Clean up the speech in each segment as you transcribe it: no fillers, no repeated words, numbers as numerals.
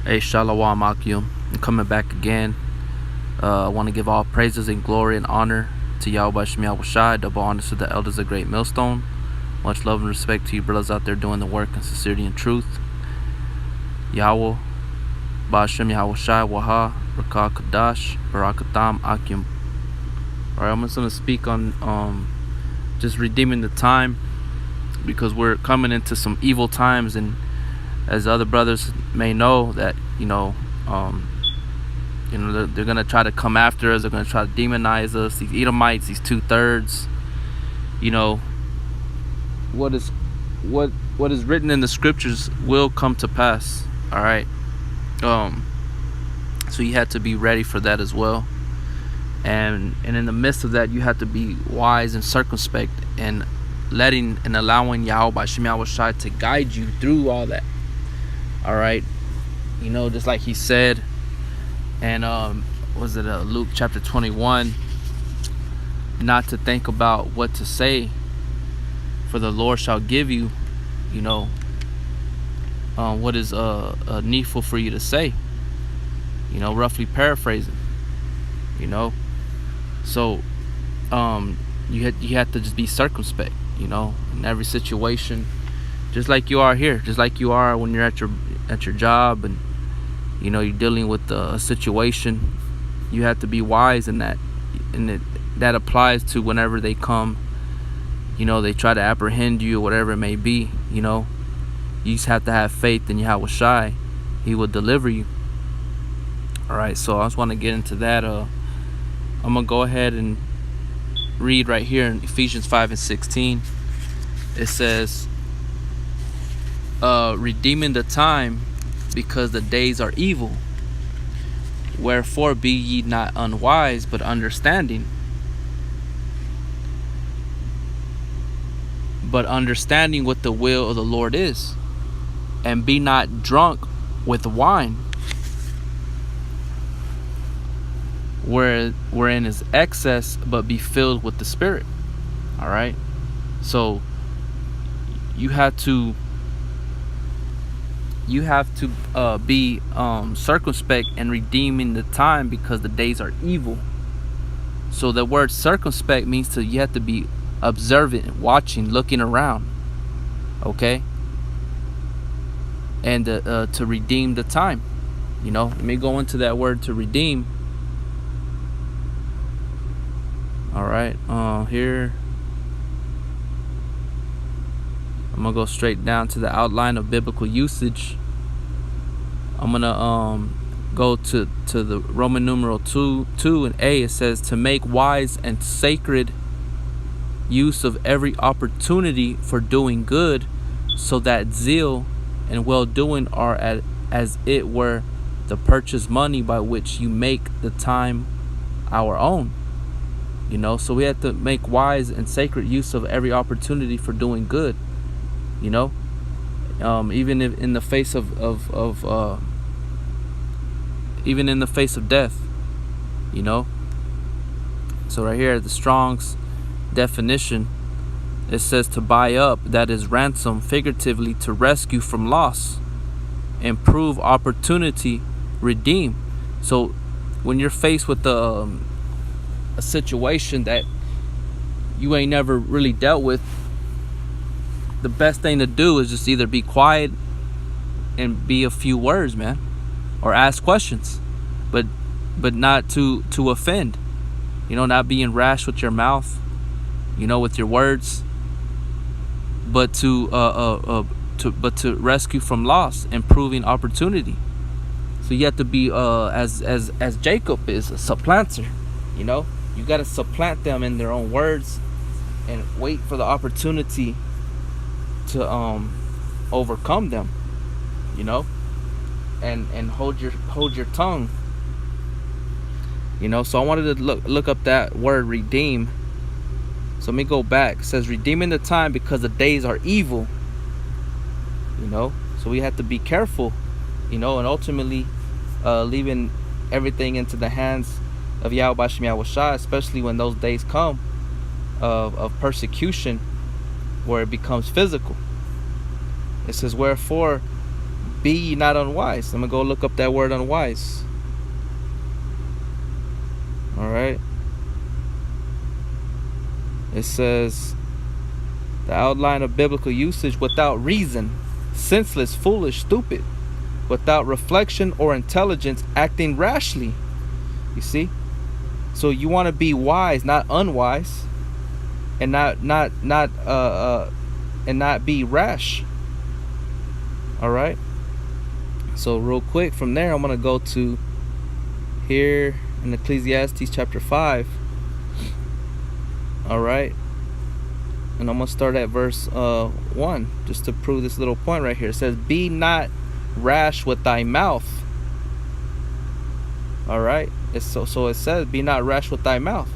Hey, Shalom Akim. I'm coming back again. I want to give all praises and glory and honor to Yahweh Shem Yahushai, double honors to the elders of Great Millstone. Much love and respect to you brothers out there doing the work in sincerity and truth. Yahweh, Ba'ashem Yahushai, Waha, Rakah Kadash, Barakatam Akim. Alright, I'm just going to speak on just redeeming the time, because we're coming into some evil times, and as other brothers may know, that they're gonna try to come after us. They're gonna try to demonize us. These Edomites, these 2/3. What is written in the scriptures will come to pass. All right. So you have to be ready for that as well. And in the midst of that, you have to be wise and circumspect, and allowing Yahweh Shem Yahushai to guide you through all that. All right. Just like he said, and was it Luke chapter 21, not to think about what to say, for the Lord shall give you what is needful for you to say, roughly paraphrasing. So you have to just be circumspect, in every situation, just like you are here, just like you are when you're at your job, and you're dealing with a situation. You have to be wise in that, and that applies to whenever they come, they try to apprehend you or whatever it may be. You just have to have faith in Yahweh Shai. He will deliver you. All right, so I just want to get into that. I'm gonna go ahead and read right here in Ephesians 5:16. It says, redeeming the time, because the days are evil. Wherefore be ye not unwise, but understanding what the will of the Lord is. And be not drunk with wine, wherein is excess, but be filled with the Spirit. All right. So you have to be circumspect and redeeming the time, because the days are evil. So the word circumspect means you have to be observant, watching, looking around. Okay. And to redeem the time. Let me go into that word, to redeem. All right. Here I'm gonna go straight down to the outline of biblical usage. I'm gonna go to the Roman numeral 2 and A. It says, to make wise and sacred use of every opportunity for doing good, so that zeal and well-doing are as it were the purchase money by which you make the time our own. So we have to make wise and sacred use of every opportunity for doing good. Even if in the face of even in the face of death. So right here, the Strong's definition, it says to buy up, that is ransom, figuratively to rescue from loss, improve opportunity, redeem. So when you're faced with a situation that you ain't never really dealt with, the best thing to do is just either be quiet and be a few words, man, or ask questions, but not to offend. Not being rash with your mouth, with your words, but to rescue from loss, improving opportunity. So you have to be as Jacob is, a supplanter. You got to supplant them in their own words, and wait for the opportunity to overcome them, and hold your tongue. So I wanted to look up that word redeem. So let me go back. It says redeeming the time, because the days are evil. So we have to be careful, and ultimately leaving everything into the hands of Yahweh Shem Yahushai, especially when those days come of persecution, where it becomes physical. It says, wherefore be ye not unwise. I'm going to go look up that word unwise. All right. It says the outline of biblical usage: without reason, senseless, foolish, stupid, without reflection or intelligence, acting rashly. You see? So you want to be wise, not unwise, and not be rash. All right. So real quick from there, I'm gonna go to here in Ecclesiastes chapter 5. All right. And I'm gonna start at verse 1 just to prove this little point right here. It says, "Be not rash with thy mouth." All right. So it says, "Be not rash with thy mouth."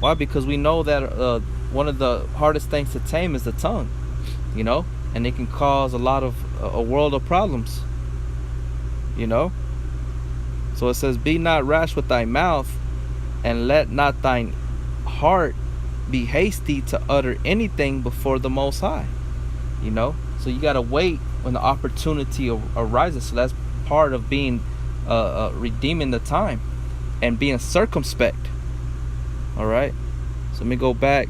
Why? Because we know that one of the hardest things to tame is the tongue, you know, and it can cause a world of problems, you know. So it says, "Be not rash with thy mouth, and let not thine heart be hasty to utter anything before the Most High." You know, so you gotta wait when the opportunity arises. So that's part of being redeeming the time and being circumspect. All right. So let me go back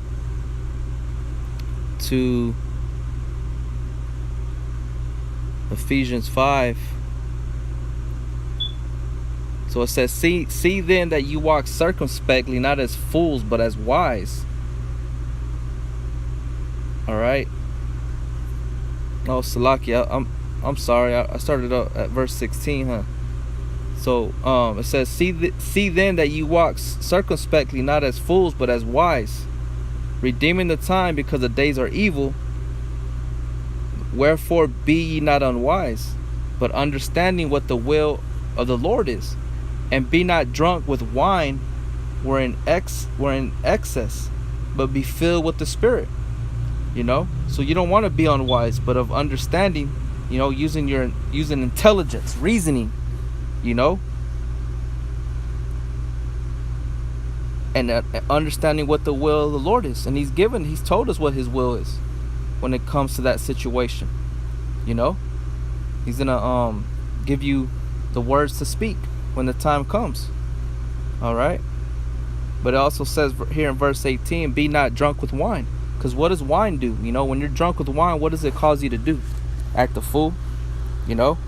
to Ephesians 5. So it says, see then that you walk circumspectly, not as fools, but as wise. All right. Oh, Salakia, I'm sorry. I started up at verse 16, huh? So it says, see then that you walk circumspectly, not as fools, but as wise, redeeming the time, because the days are evil. Wherefore be ye not unwise, but understanding what the will of the Lord is. And be not drunk with wine, wherein excess, but be filled with the Spirit. You know, so you don't want to be unwise, but of understanding. You know, using intelligence, reasoning. You know, and understanding what the will of the Lord is, and He's told us what His will is when it comes to that situation. You know, He's gonna give you the words to speak when the time comes. All right. But it also says here in verse 18, "Be not drunk with wine," because what does wine do? You know, when you're drunk with wine, what does it cause you to do? Act a fool. You know.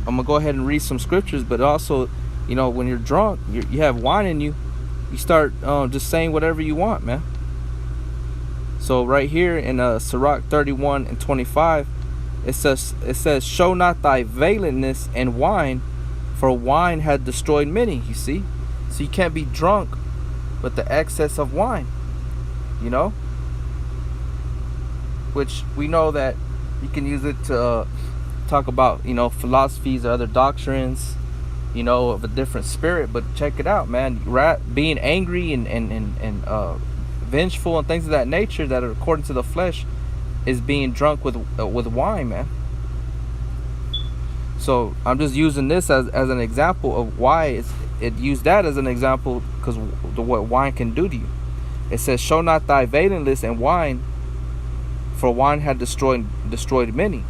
I'm gonna go ahead and read some scriptures, but also, you know, when you're drunk, you have wine in you, you start just saying whatever you want, man. So right here in Sirach 31:25, it says, "Show not thy valiantness in wine, for wine hath destroyed many." You see, so you can't be drunk with the excess of wine, you know, which we know that you can use it to talk about, you know, philosophies or other doctrines, you know, of a different spirit. But check it out, man. Being angry and vengeful and things of that nature that are according to the flesh is being drunk with wine, man. So I'm just using this as an example of why it used that as an example, because what wine can do to you. It says, "Show not thy valiantness in wine, for wine had destroyed many.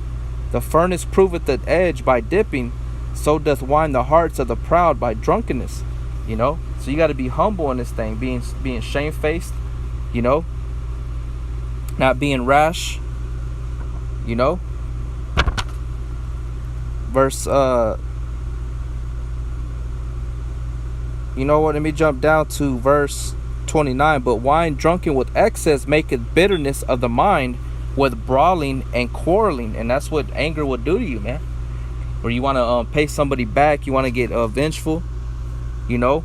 The furnace proveth the edge by dipping, so doth wine the hearts of the proud by drunkenness." You know, so you got to be humble in this thing, being shamefaced, you know, not being rash, you know. Verse you know what, let me jump down to verse 29. "But wine drunken with excess maketh bitterness of the mind, with brawling and quarreling." And that's what anger will do to you, man. Where you want to pay somebody back, you want to get vengeful, you know.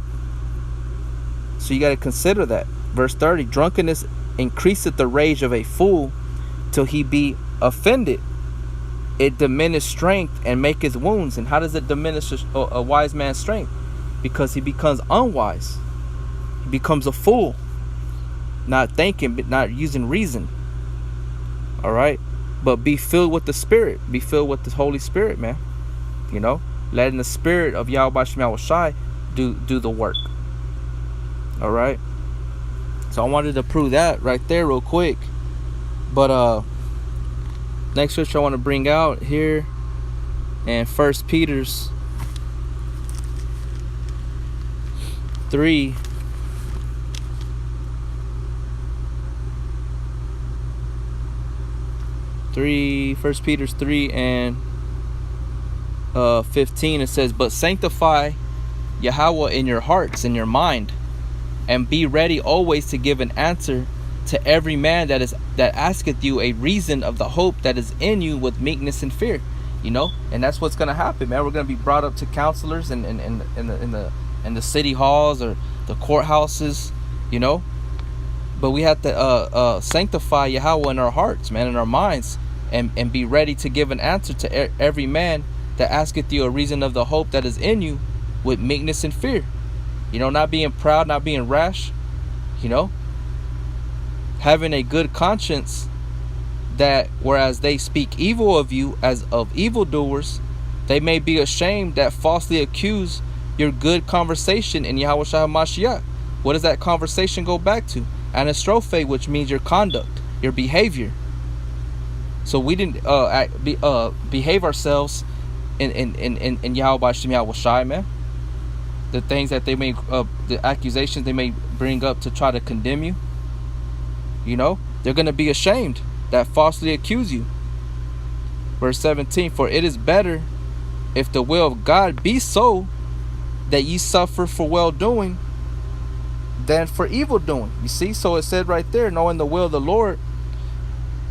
So you got to consider that. Verse 30, "Drunkenness increaseth the rage of a fool, till he be offended. It diminishes strength and maketh wounds." And how does it diminish a wise man's strength? Because he becomes unwise. He becomes a fool, not thinking, but not using reason. All right. But be filled with the Spirit. Be filled with the Holy Spirit, man. You know, letting the Spirit of Yahweh Shema Shai do the work. All right. So I wanted to prove that right there real quick. But Next scripture I want to bring out here, and 1 Peter's 3. 1 Peter 3 and 15, it says, "But sanctify Yahweh in your hearts and your mind, and be ready always to give an answer to every man that asketh you a reason of the hope that is in you with meekness and fear." You know, and that's what's gonna happen, man. We're gonna be brought up to counselors in the city halls or the courthouses, you know. But we have to sanctify Yahweh in our hearts, man, in our minds, and be ready to give an answer to every man that asketh you a reason of the hope that is in you with meekness and fear. You know, not being proud, not being rash, you know, having a good conscience, that whereas they speak evil of you as of evildoers, they may be ashamed that falsely accuse your good conversation in Yahweh Shah Mashiach. What does that conversation go back to? Anastrophe, which means your conduct, your behavior. So we didn't behave ourselves in Yahweh Shem Yahweh Shai, man. The things that they may, the accusations they may bring up to try to condemn you, you know, they're going to be ashamed that falsely accuse you. Verse 17, "For it is better, if the will of God be so, that ye suffer for well doing than for evil doing." You see, so it said right there, knowing the will of the Lord.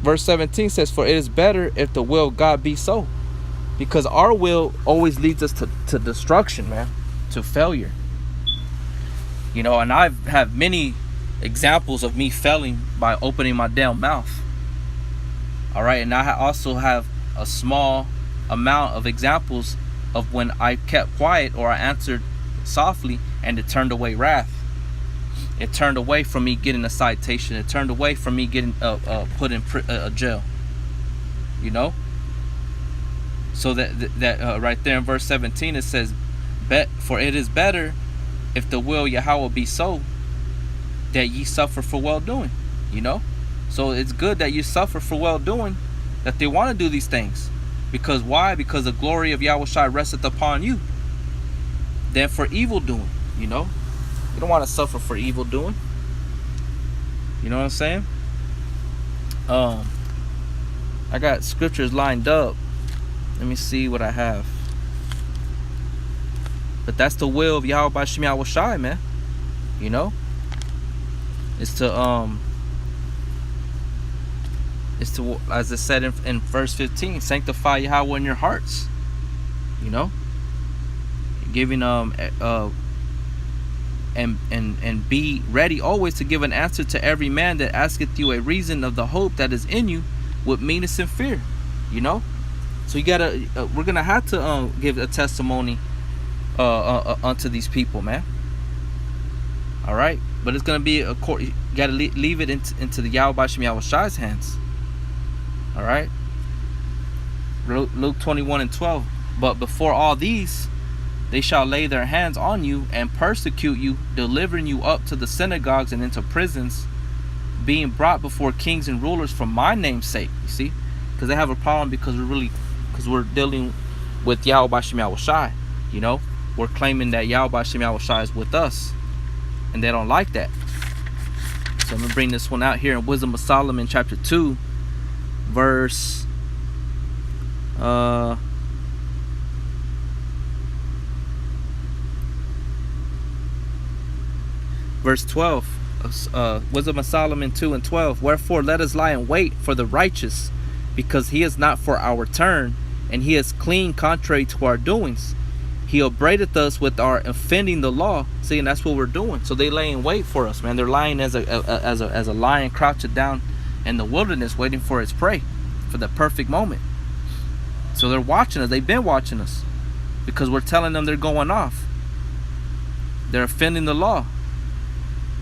Verse 17 says, "For it is better if the will of God be so," because our will always leads us to destruction, man, to failure. You know, and I have many examples of me failing by opening my damn mouth. All right, and I also have a small amount of examples of when I kept quiet or I answered softly and it turned away wrath. It turned away from me getting a citation. It turned away from me getting put in jail. You know. So that right there in verse 17 it says, "For it is better, if the will Yahweh be so, that ye suffer for well doing." You know. So it's good that you suffer for well doing, that they want to do these things. Because why? Because the glory of Yahweh Shai resteth upon you. Than for evil doing, you know. You don't want to suffer for evil doing. You know what I'm saying? I got scriptures lined up. Let me see what I have. But that's the will of Yahweh by Shem Yahweh Shai, man. You know? It's to as it said in verse 15, sanctify Yahweh in your hearts. You know? Giving and be ready always to give an answer to every man that asketh you a reason of the hope that is in you with meekness and fear. You know? So you gotta we're gonna have to give a testimony unto these people, man. All right, but it's gonna be you gotta leave it into the Yahweh Bashem Yahweh Shai's hands. All right. Luke 21:12. "But before all these, they shall lay their hands on you and persecute you, delivering you up to the synagogues and into prisons, being brought before kings and rulers for my name's sake." You see, because they have a problem because we're dealing with Yahweh Bashem Yahweh Shai. You know, we're claiming that Yahweh Bashem Yahweh Shai is with us, and they don't like that. So I'm gonna bring this one out here in Wisdom of Solomon, chapter 2, verse verse 12. Wisdom of Solomon 2:12. "Wherefore let us lie in wait for the righteous, because he is not for our turn, and he is clean contrary to our doings. He upbraideth us with our offending the law." See, and that's what we're doing. So they lay in wait for us, man. They're lying as a lion crouching down in the wilderness, waiting for its prey, for the perfect moment. So they're watching us. They've been watching us, because we're telling them they're going off. They're offending the law,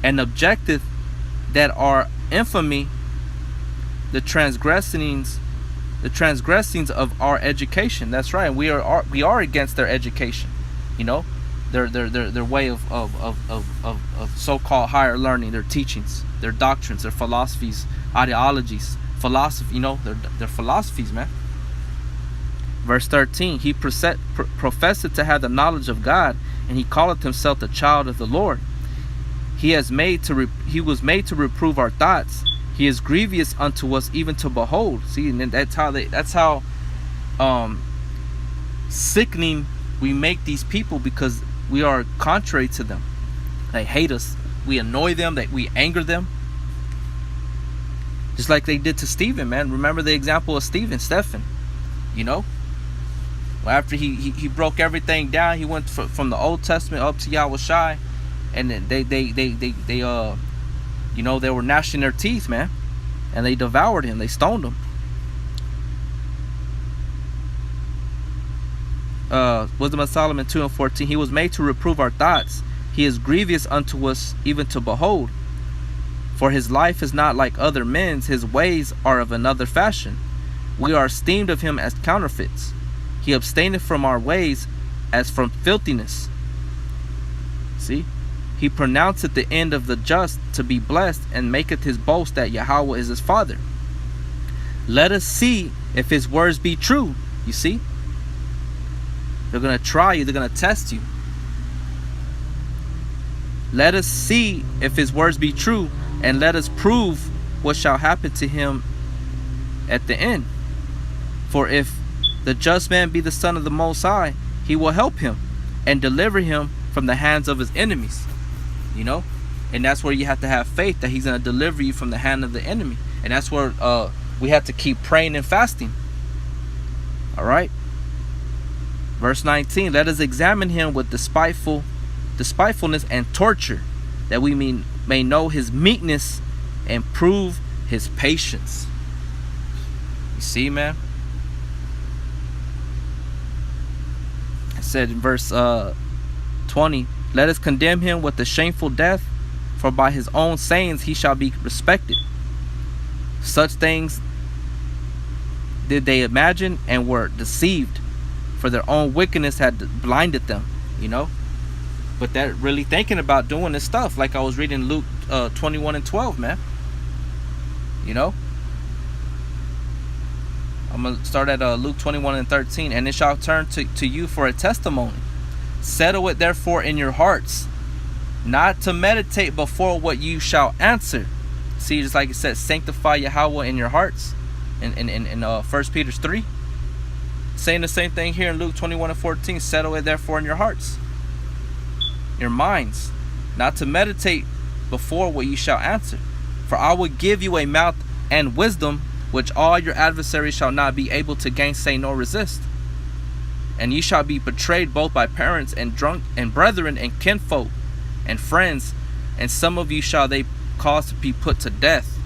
and objecteth that our infamy, the transgressings of our education. That's right. We are against their education. You know, their way of so-called higher learning, their teachings, their doctrines, their philosophies, ideologies, philosophy, their philosophies, man. Verse 13, he professed to have the knowledge of God, and he calleth himself the child of the Lord. He was made to reprove our thoughts. He is grievous unto us, even to behold. See, and that's how sickening we make these people, because we are contrary to them. They hate us. We annoy them. We anger them. Just like they did to Stephen, man. Remember the example of Stephen. After he broke everything down, he went from the Old Testament up to Yahushua, and then they were gnashing their teeth, man, and they devoured him. They stoned him. Wisdom of Solomon 2:14. He was made to reprove our thoughts. He is grievous unto us, even to behold. For his life is not like other men's. His ways are of another fashion. We are esteemed of him as counterfeits. He abstaineth from our ways as from filthiness. See? He pronounceth the end of the just to be blessed, and maketh his boast that Yahweh is his father. Let us see if his words be true. You see? They're going to try you. They're going to test you. Let us see if his words be true, and let us prove what shall happen to him at the end. For if the just man be the son of the Most High, he will help him and deliver him from the hands of his enemies. And that's where you have to have faith that he's going to deliver you from the hand of the enemy. And that's where we have to keep praying and fasting. All right. Verse 19, let us examine him with despitefulness and torture, that we may know his meekness and prove his patience. You see, man? It said in verse 20, let us condemn him with a shameful death, for by his own sayings he shall be respected. Such things did they imagine, and were deceived, for their own wickedness had blinded them. But they're really thinking about doing this stuff, like I was reading Luke 21:12, man. I'm going to start at Luke 21:13. And it shall turn to you for a testimony. Settle it therefore in your hearts, not to meditate before what you shall answer. See, just like it says, sanctify Yahweh in your hearts in 1 Peter 3. Saying the same thing here in Luke 21:14. Settle it therefore in your hearts, your minds, not to meditate before what you shall answer. For I will give you a mouth and wisdom, which all your adversaries shall not be able to gainsay nor resist. And ye shall be betrayed both by parents and drunk and brethren and kinfolk and friends, and some of you shall they cause to be put to death.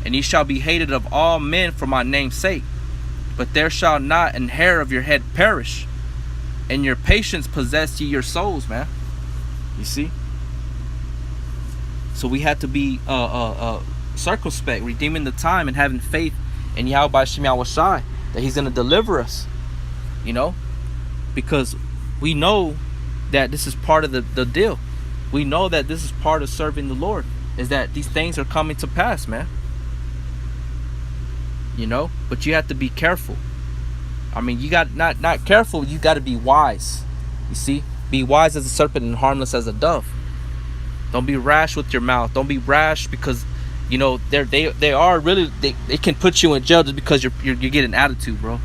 And ye shall be hated of all men for my name's sake. But there shall not an hair of your head perish. And your patience possess ye your souls, man. You see? So we have to be circumspect, redeeming the time, and having faith in Yahweh Shem Yahushai, that he's going to deliver us. Because we know that this is part of the deal. We know that this is part of serving the Lord, is that these things are coming to pass, man. But you have to be careful. You got not careful, you got to be wise. You see? Be wise as a serpent and harmless as a dove. Don't be rash with your mouth. Don't be rash, because they are really, they can put you in jail just because you get an attitude, bro.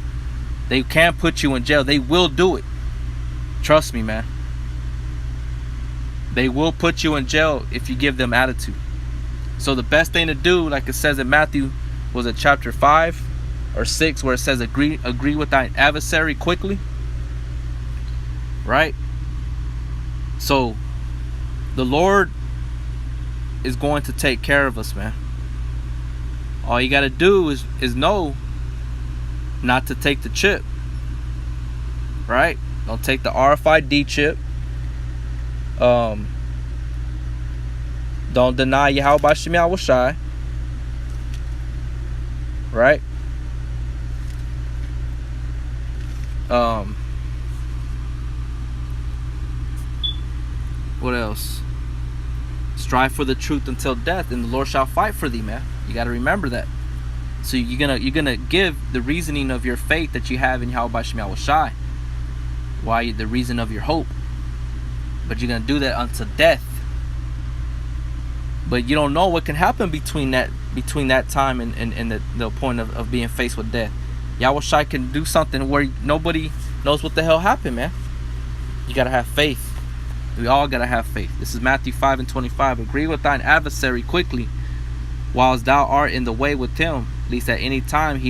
They can put you in jail. They will do it. Trust me, man. They will put you in jail if you give them attitude. So the best thing to do, like it says in Matthew, was it chapter 5 or 6, where it says agree with thine adversary quickly, right? So the Lord is going to take care of us, man. All you got to do is know not to take the chip, right? Don't take the RFID chip. Don't deny Yahweh Shem Yahushai, right? What else? Strive for the truth until death, and the Lord shall fight for thee, man. You got to remember that. So you're gonna give the reasoning of your faith that you have in Yahweh Shem Yahweh Shai, why the reason of your hope. But you're gonna do that unto death. But you don't know what can happen between that time and the point of being faced with death. Yahweh Shai can do something where nobody knows what the hell happened, man. You gotta have faith. We all gotta have faith. This is Matthew 5:25. Agree with thine adversary quickly, whilst thou art in the way with him, lest at any time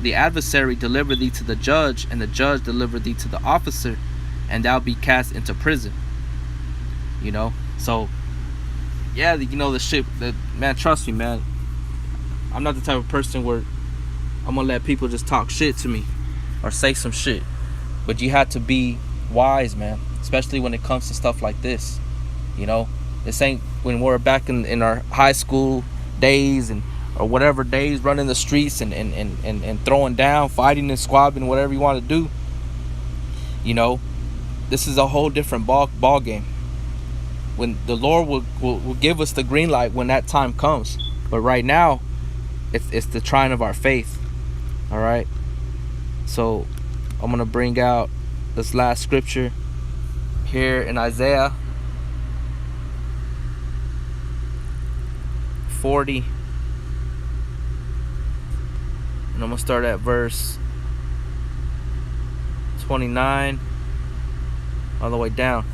the adversary deliver thee to the judge, and the judge deliver thee to the officer, and thou be cast into prison. You know, so yeah, you know, the shit that, man, trust me, man, I'm not the type of person where I'm gonna let people just talk shit to me or say some shit. But you have to be wise, man, especially when it comes to stuff like this. You know, this ain't when we're back in our high school days or whatever days, running the streets and throwing down, fighting and squabbing, whatever you want to do. You know, this is a whole different ball game. When the Lord will give us the green light when that time comes. But right now, it's the trying of our faith. All right. So I'm gonna bring out this last scripture here in Isaiah 40, and I'm gonna start at verse 29 all the way down.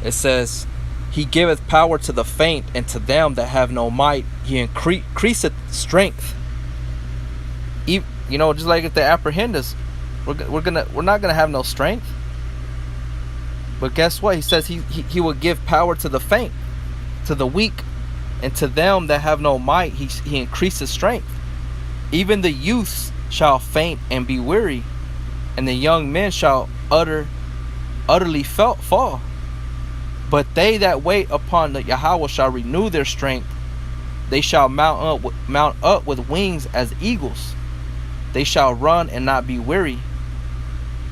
It says, He giveth power to the faint, and to them that have no might he increaseth strength. You know, just like if they apprehend us, we're not gonna have no strength. But guess what? He says he will give power to the faint, to the weak, and to them that have no might he increases strength. Even the youths shall faint and be weary, and the young men shall utterly fall. But they that wait upon the Yahweh shall renew their strength. They shall mount up with wings as eagles. They shall run and not be weary,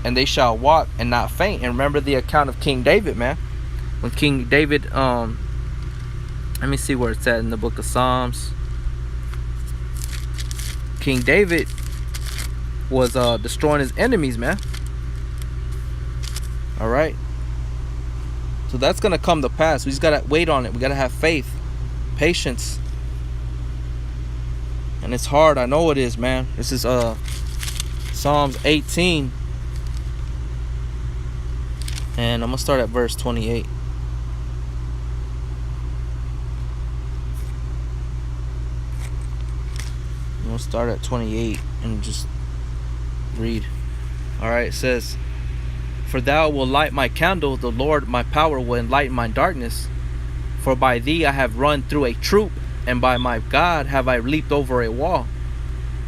and they shall walk and not faint. And remember the account of King David, man. When King David, let me see where it's at in the book of Psalms. King David was destroying his enemies, man. All right. So that's going to come to pass. We just got to wait on it. We got to have faith, patience. And it's hard. I know it is, man. This is Psalms 18. And I'm going to start at verse 28. I'm going to start at 28 and just read. Alright, it says, For thou wilt light my candle, the Lord my power will enlighten my darkness. For by thee I have run through a troop, and by my God have I leaped over a wall.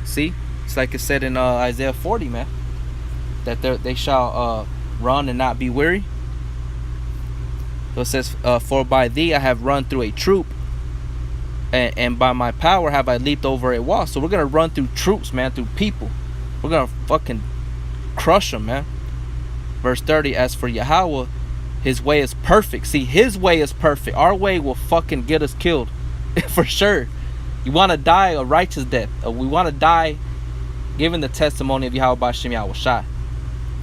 See? It's like it said in Isaiah 40, man. That they shall run and not be weary. So it says, For by thee I have run through a troop, and by my power have I leaped over a wall. So we're going to run through troops, man, through people. We're going to fucking crush them, man. Verse 30, as for Yahweh, his way is perfect. See, his way is perfect. Our way will fucking get us killed. For sure. You want to die a righteous death. We want to die giving the testimony of Yahweh Shem Yahweh Shai.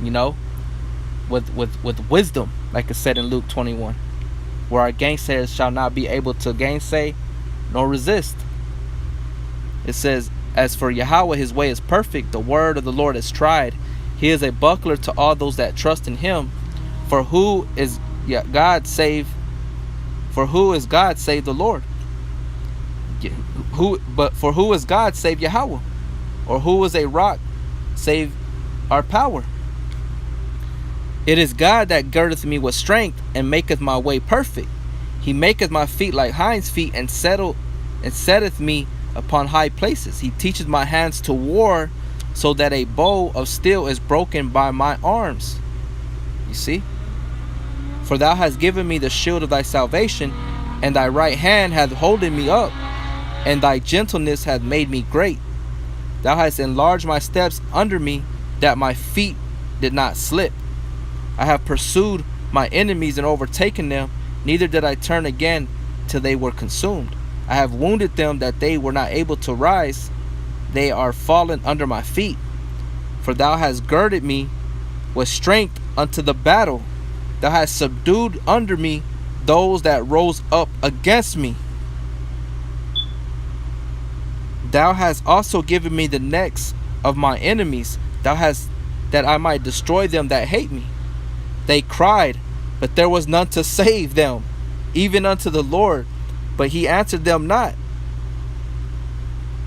You know? With wisdom, like it said in Luke 21. Where our gainsayers shall not be able to gainsay nor resist. It says, as for Yahweh, his way is perfect. The word of the Lord is tried. He is a buckler to all those that trust in him. For who is God save the Lord? For who is God save Yahweh? Or who is a rock save our power? It is God that girdeth me with strength, and maketh my way perfect. He maketh my feet like hinds' feet, and setteth me upon high places. He teacheth my hands to war, so that a bow of steel is broken by my arms. You see? For thou hast given me the shield of thy salvation, and thy right hand hath holden me up, and thy gentleness hath made me great. Thou hast enlarged my steps under me, that my feet did not slip. I have pursued my enemies and overtaken them, neither did I turn again till they were consumed. I have wounded them that they were not able to rise, they are fallen under my feet. For thou hast girded me with strength unto the battle. Thou hast subdued under me those that rose up against me. Thou hast also given me the necks of my enemies. Thou hast, that I might destroy them that hate me. They cried, but there was none to save them, even unto the Lord, but he answered them not.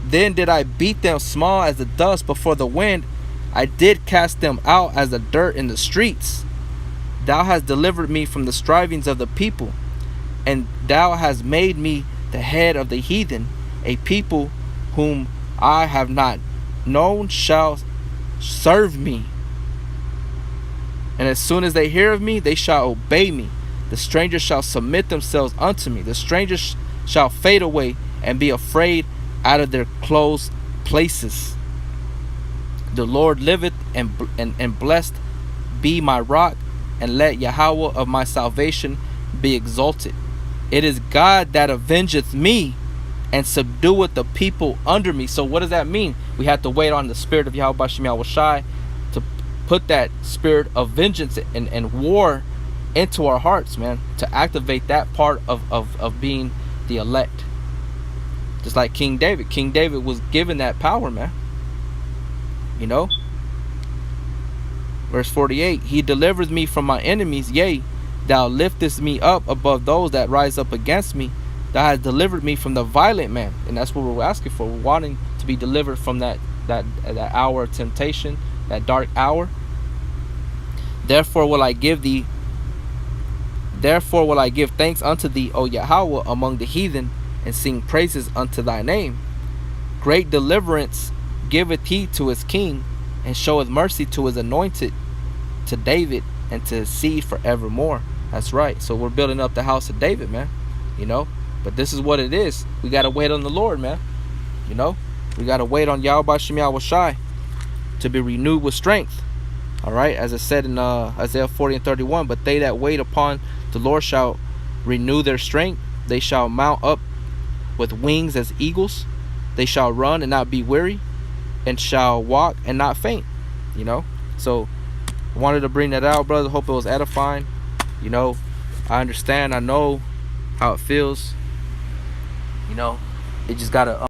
Then did I beat them small as the dust before the wind. I did cast them out as the dirt in the streets. Thou hast delivered me from the strivings of the people, and thou hast made me the head of the heathen. A people whom I have not known shall serve me. And as soon as they hear of me, they shall obey me. The strangers shall submit themselves unto me. The strangers shall fade away and be afraid out of their closed places. The Lord liveth, and blessed be my rock, and let Yahweh of my salvation be exalted. It is God that avengeth me, and subdueth the people under me. So what does that mean? We have to wait on the spirit of Yahweh Bashim Yahushai to put that spirit of vengeance and war into our hearts, man, to activate that part of being the elect. Just like King David. King David was given that power, man. You know? Verse 48, he delivers me from my enemies. Yea, thou liftest me up above those that rise up against me. Thou hast delivered me from the violent man. And that's what we're asking for. We're wanting to be delivered from that hour of temptation, that dark hour. Therefore will I give thanks unto thee, O Yahweh, among the heathen, and sing praises unto thy name. Great deliverance giveth he to his king, and showeth mercy to his anointed, to David, and to his seed forevermore. That's right. So we're building up the house of David, man. You know? But this is what it is. We got to wait on the Lord, man. You know? We got to wait on Yahweh Bashim Yahushai to be renewed with strength. All right? As it said in Isaiah 40:31, but they that wait upon the Lord shall renew their strength. They shall mount up with wings as eagles. They shall run and not be weary, and shall walk and not faint. You know? So I wanted to bring that out, brother. Hope it was edifying. You know, I understand. I know how it feels. You know, it just gotta